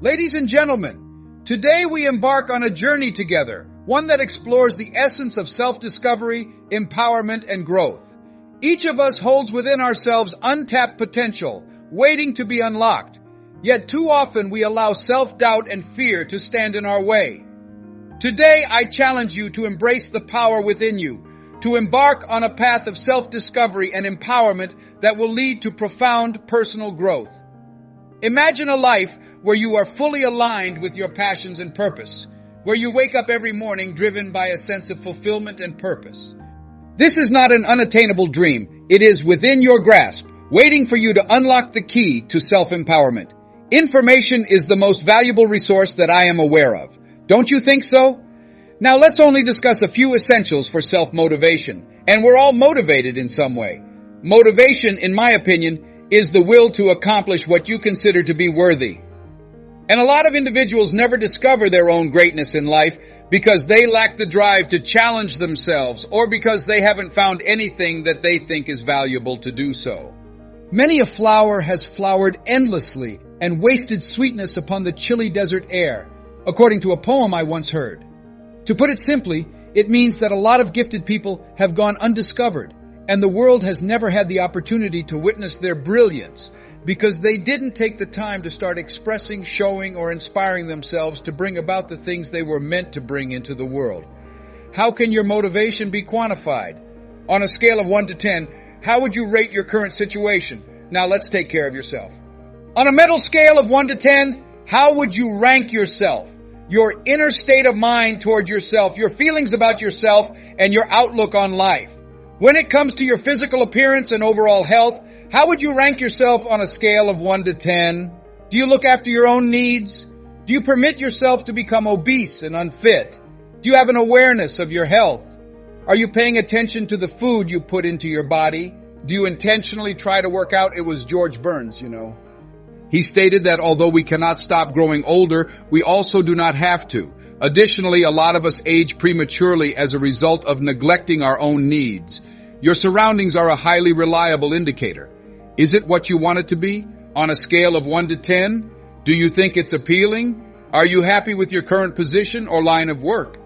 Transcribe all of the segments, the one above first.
Ladies and gentlemen, today we embark on a journey together, one that explores the essence of self-discovery, empowerment, and growth. Each of us holds within ourselves untapped potential, waiting to be unlocked. Yet too often we allow self-doubt and fear to stand in our way. Today I challenge you to embrace the power within you, to embark on a path of self-discovery and empowerment that will lead to profound personal growth. Imagine a life where you are fully aligned with your passions and purpose, where you wake up every morning driven by a sense of fulfillment and purpose. This is not an unattainable dream. It is within your grasp, waiting for you to unlock the key to self-empowerment. Information is the most valuable resource that I am aware of. Don't you think so? Now let's only discuss a few essentials for self-motivation, and we're all motivated in some way. Motivation, in my opinion, is the will to accomplish what you consider to be worthy. And a lot of individuals never discover their own greatness in life because they lack the drive to challenge themselves or because they haven't found anything that they think is valuable to do so. Many a flower has flowered endlessly and wasted sweetness upon the chilly desert air, according to a poem I once heard. To put it simply, it means that a lot of gifted people have gone undiscovered, and the world has never had the opportunity to witness their brilliance because they didn't take the time to start expressing, showing, or inspiring themselves to bring about the things they were meant to bring into the world. How can your motivation be quantified? On a scale of 1 to 10, how would you rate your current situation? Now let's take care of yourself. On a mental scale of 1 to 10, how would you rank yourself? Your inner state of mind toward yourself, your feelings about yourself, and your outlook on life. When it comes to your physical appearance and overall health, how would you rank yourself on a scale of 1 to 10? Do you look after your own needs? Do you permit yourself to become obese and unfit? Do you have an awareness of your health? Are you paying attention to the food you put into your body? Do you intentionally try to work out? It was George Burns, you know. He stated that although we cannot stop growing older, we also do not have to. Additionally, a lot of us age prematurely as a result of neglecting our own needs. Your surroundings are a highly reliable indicator. Is it what you want it to be? On a scale of 1 to 10, do you think it's appealing? Are you happy with your current position or line of work?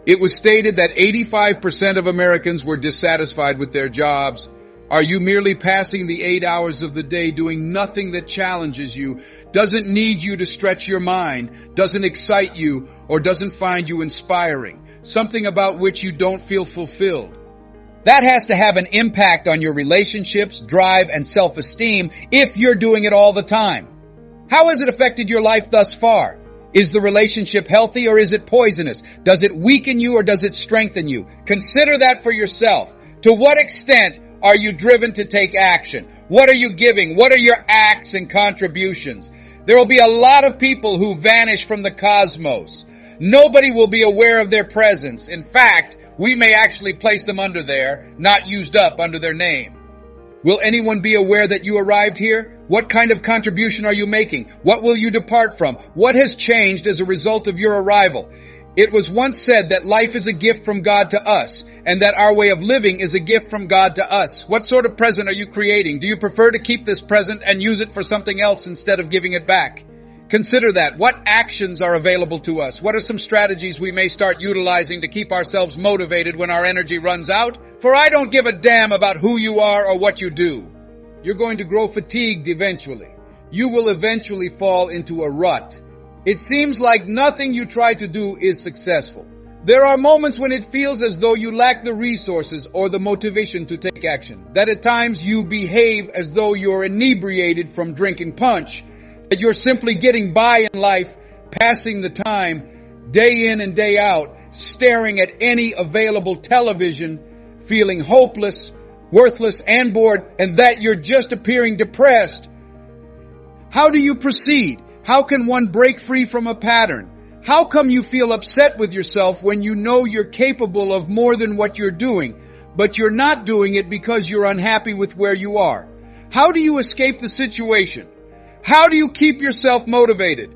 It was stated that 85% of Americans were dissatisfied with their jobs. Are you merely passing the 8 hours of the day doing nothing that challenges you, doesn't need you to stretch your mind, doesn't excite you, or doesn't find you inspiring, something about which you don't feel fulfilled? That has to have an impact on your relationships, drive, and self-esteem if you're doing it all the time. How has it affected your life thus far? Is the relationship healthy or is it poisonous? Does it weaken you or does it strengthen you? Consider that for yourself. To what extent are you driven to take action? What are you giving? What are your acts and contributions? There will be a lot of people who vanish from the cosmos. Nobody will be aware of their presence. In fact, we may actually place them under there, not used up under their name. Will anyone be aware that you arrived here? What kind of contribution are you making? What will you depart from? What has changed as a result of your arrival? It was once said that life is a gift from God to us, and that our way of living is a gift from God to us. What sort of present are you creating? Do you prefer to keep this present and use it for something else instead of giving it back? Consider that. What actions are available to us? What are some strategies we may start utilizing to keep ourselves motivated when our energy runs out? For I don't give a damn about who you are or what you do. You're going to grow fatigued eventually. You will eventually fall into a rut. It seems like nothing you try to do is successful. There are moments when it feels as though you lack the resources or the motivation to take action. That at times you behave as though you're inebriated from drinking punch. That you're simply getting by in life, passing the time, day in and day out, staring at any available television, feeling hopeless, worthless, and bored, and that you're just appearing depressed. How do you proceed? How can one break free from a pattern? How come you feel upset with yourself when you know you're capable of more than what you're doing, but you're not doing it because you're unhappy with where you are? How do you escape the situation? How do you keep yourself motivated?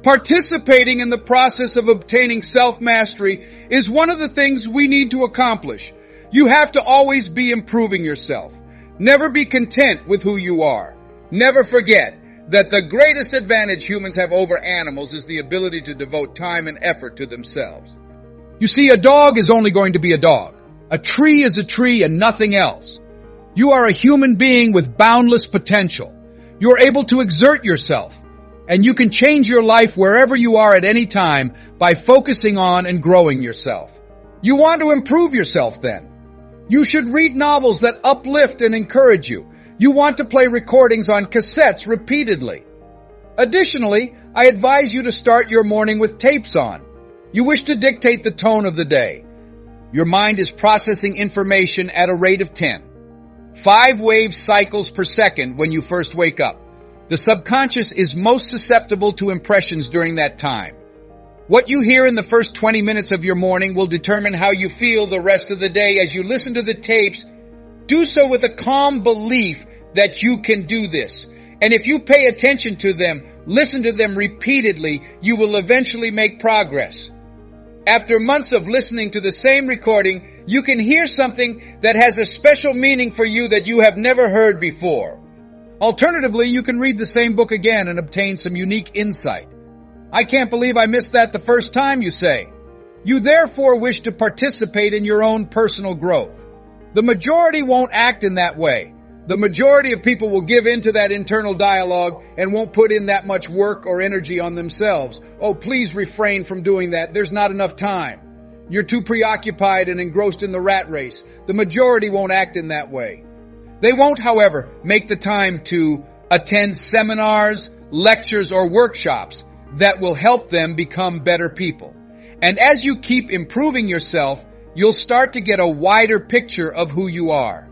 Participating in the process of obtaining self-mastery is one of the things we need to accomplish. You have to always be improving yourself. Never be content with who you are. Never forget, that the greatest advantage humans have over animals is the ability to devote time and effort to themselves. You see, a dog is only going to be a dog. A tree is a tree and nothing else. You are a human being with boundless potential. You are able to exert yourself, and you can change your life wherever you are at any time by focusing on and growing yourself. You want to improve yourself then. You should read novels that uplift and encourage you. You want to play recordings on cassettes repeatedly. Additionally, I advise you to start your morning with tapes on. You wish to dictate the tone of the day. Your mind is processing information at a rate of 10. 5 wave cycles per second when you first wake up. The subconscious is most susceptible to impressions during that time. What you hear in the first 20 minutes of your morning will determine how you feel the rest of the day. As you listen to the tapes, do so with a calm belief that you can do this. And if you pay attention to them, listen to them repeatedly, you will eventually make progress. After months of listening to the same recording, you can hear something that has a special meaning for you that you have never heard before. Alternatively, you can read the same book again and obtain some unique insight. I can't believe I missed that the first time, you say. You therefore wish to participate in your own personal growth. The majority won't act in that way. The majority of people will give in to that internal dialogue and won't put in that much work or energy on themselves. Oh, please refrain from doing that. There's not enough time. You're too preoccupied and engrossed in the rat race. The majority won't act in that way. They won't, however, make the time to attend seminars, lectures, or workshops that will help them become better people. And as you keep improving yourself, you'll start to get a wider picture of who you are.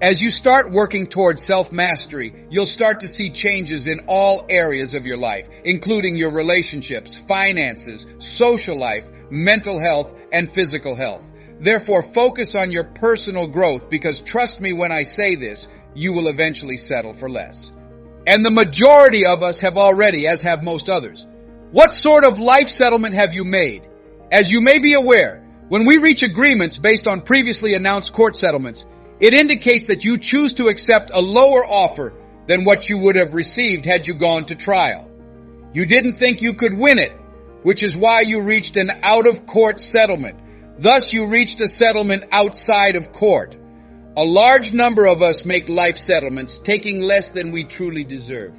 As you start working towards self-mastery, you'll start to see changes in all areas of your life, including your relationships, finances, social life, mental health, and physical health. Therefore, focus on your personal growth because trust me when I say this, you will eventually settle for less. And the majority of us have already, as have most others. What sort of life settlement have you made? As you may be aware, when we reach agreements based on previously announced court settlements, it indicates that you choose to accept a lower offer than what you would have received had you gone to trial. You didn't think you could win it, which is why you reached an out-of-court settlement. Thus, you reached a settlement outside of court. A large number of us make life settlements, taking less than we truly deserve.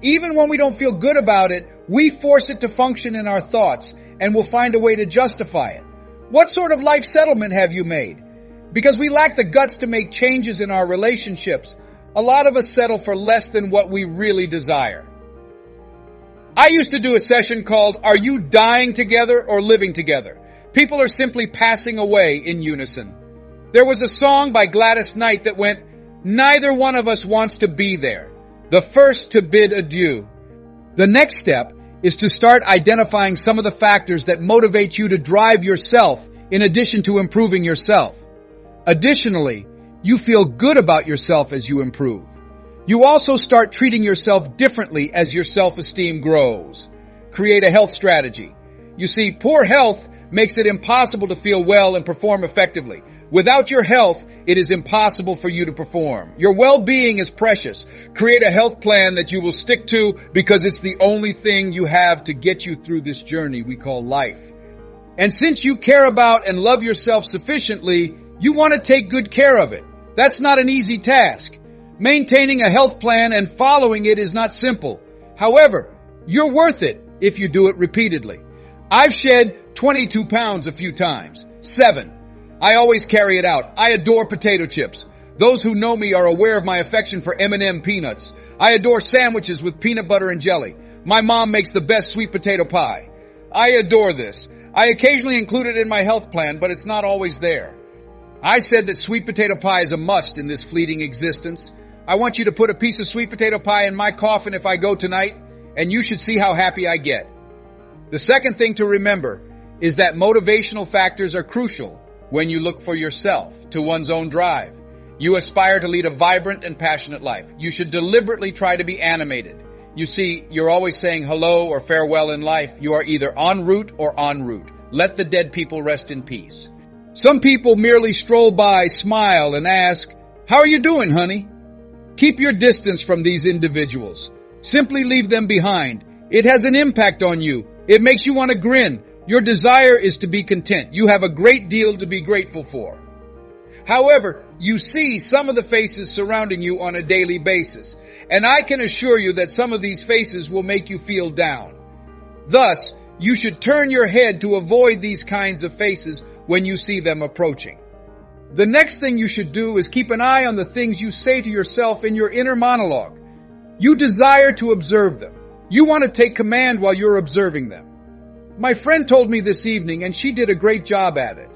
Even when we don't feel good about it, we force it to function in our thoughts, and we'll find a way to justify it. What sort of life settlement have you made? Because we lack the guts to make changes in our relationships, a lot of us settle for less than what we really desire. I used to do a session called, Are You Dying Together or Living Together? People are simply passing away in unison. There was a song by Gladys Knight that went, Neither one of us wants to be there. The first to bid adieu. The next step is to start identifying some of the factors that motivate you to drive yourself in addition to improving yourself. Additionally, you feel good about yourself as you improve. You also start treating yourself differently as your self-esteem grows. Create a health strategy. You see, poor health makes it impossible to feel well and perform effectively. Without your health, it is impossible for you to perform. Your well-being is precious. Create a health plan that you will stick to because it's the only thing you have to get you through this journey we call life. And since you care about and love yourself sufficiently, you want to take good care of it. That's not an easy task. Maintaining a health plan and following it is not simple. However, you're worth it if you do it repeatedly. I've shed 22 pounds a few times. 7. I always carry it out. I adore potato chips. Those who know me are aware of my affection for M&M peanuts. I adore sandwiches with peanut butter and jelly. My mom makes the best sweet potato pie. I adore this. I occasionally include it in my health plan, but it's not always there. I said that sweet potato pie is a must in this fleeting existence. I want you to put a piece of sweet potato pie in my coffin if I go tonight, and you should see how happy I get. The second thing to remember is that motivational factors are crucial when you look for yourself, to one's own drive. You aspire to lead a vibrant and passionate life. You should deliberately try to be animated. You see, you're always saying hello or farewell in life. You are either en route or en route. Let the dead people rest in peace. Some people merely stroll by, smile, and ask, How are you doing, honey? Keep your distance from these individuals. Simply leave them behind. It has an impact on you. It makes you want to grin. Your desire is to be content. You have a great deal to be grateful for. However, you see some of the faces surrounding you on a daily basis, and I can assure you that some of these faces will make you feel down. Thus, you should turn your head to avoid these kinds of faces when you see them approaching. The next thing you should do is keep an eye on the things you say to yourself in your inner monologue. You desire to observe them. You want to take command while you're observing them. My friend told me this evening, and she did a great job at it.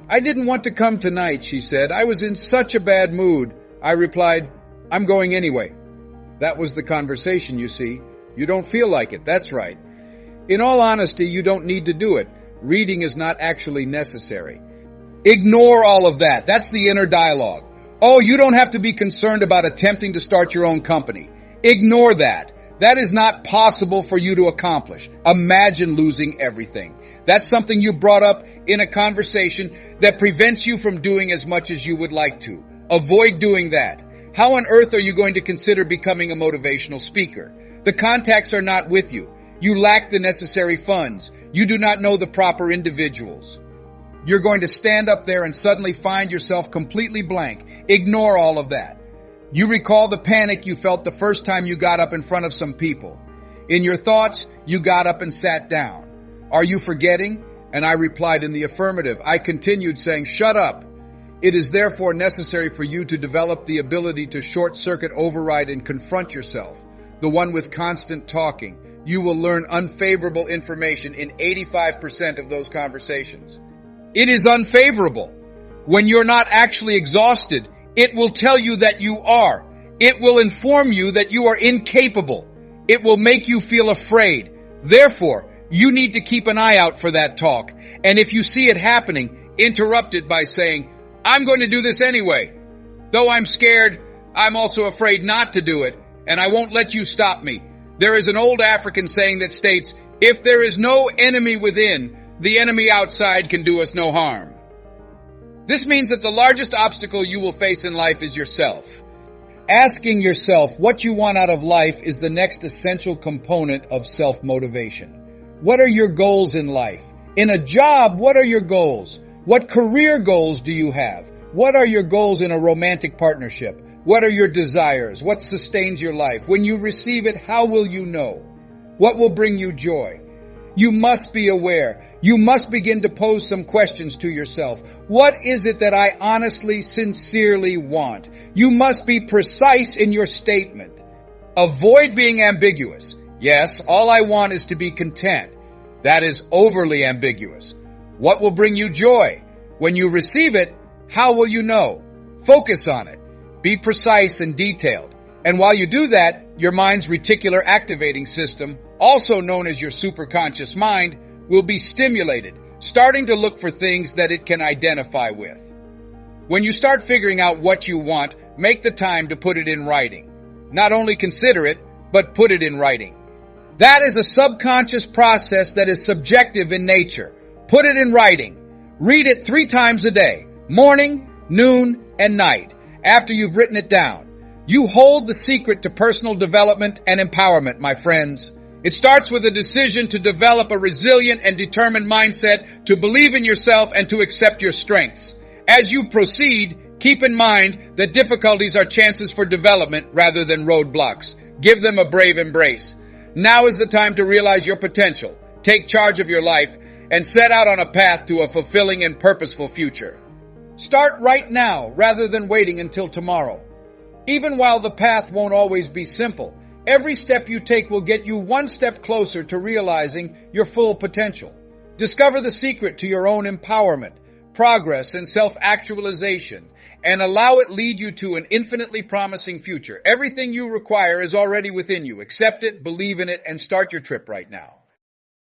I didn't want to come tonight, she said. I was in such a bad mood. I replied, I'm going anyway. That was the conversation, you see. You don't feel like it, that's right. In all honesty, you don't need to do it. Reading is not actually necessary. Ignore all of that. That's the inner dialogue. Oh, you don't have to be concerned about attempting to start your own company. Ignore that. That is not possible for you to accomplish. Imagine losing everything. That's something you brought up in a conversation that prevents you from doing as much as you would like to. Avoid doing that. How on earth are you going to consider becoming a motivational speaker? The contacts are not with you. You lack the necessary funds. You do not know the proper individuals. You're going to stand up there and suddenly find yourself completely blank. Ignore all of that. You recall the panic you felt the first time you got up in front of some people. In your thoughts, you got up and sat down. Are you forgetting? And I replied in the affirmative. I continued saying, shut up. It is therefore necessary for you to develop the ability to short-circuit override and confront yourself, the one with constant talking. You will learn unfavorable information in 85% of those conversations. It is unfavorable. When you're not actually exhausted, it will tell you that you are. It will inform you that you are incapable. It will make you feel afraid. Therefore, you need to keep an eye out for that talk. And if you see it happening, interrupt it by saying, I'm going to do this anyway. Though I'm scared, I'm also afraid not to do it, and I won't let you stop me. There is an old African saying that states, if there is no enemy within, the enemy outside can do us no harm. This means that the largest obstacle you will face in life is yourself. Asking yourself what you want out of life is the next essential component of self-motivation. What are your goals in life? In a job, what are your goals? What career goals do you have? What are your goals in a romantic partnership? What are your desires? What sustains your life? When you receive it, how will you know? What will bring you joy? You must be aware. You must begin to pose some questions to yourself. What is it that I honestly, sincerely want? You must be precise in your statement. Avoid being ambiguous. Yes, all I want is to be content. That is overly ambiguous. What will bring you joy? When you receive it, how will you know? Focus on it. Be precise and detailed. And while you do that, your mind's reticular activating system, also known as your superconscious mind, will be stimulated, starting to look for things that it can identify with. When you start figuring out what you want, make the time to put it in writing. Not only consider it, but put it in writing. That is a subconscious process that is subjective in nature. Put it in writing. Read it 3 times a day, morning, noon, and night, after you've written it down. You hold the secret to personal development and empowerment, my friends. It starts with a decision to develop a resilient and determined mindset, to believe in yourself and to accept your strengths. As you proceed, keep in mind that difficulties are chances for development rather than roadblocks. Give them a brave embrace. Now is the time to realize your potential, take charge of your life, and set out on a path to a fulfilling and purposeful future. Start right now rather than waiting until tomorrow. Even while the path won't always be simple, every step you take will get you one step closer to realizing your full potential. Discover the secret to your own empowerment, progress, and self-actualization, and allow it lead you to an infinitely promising future. Everything you require is already within you. Accept it, believe in it, and start your trip right now.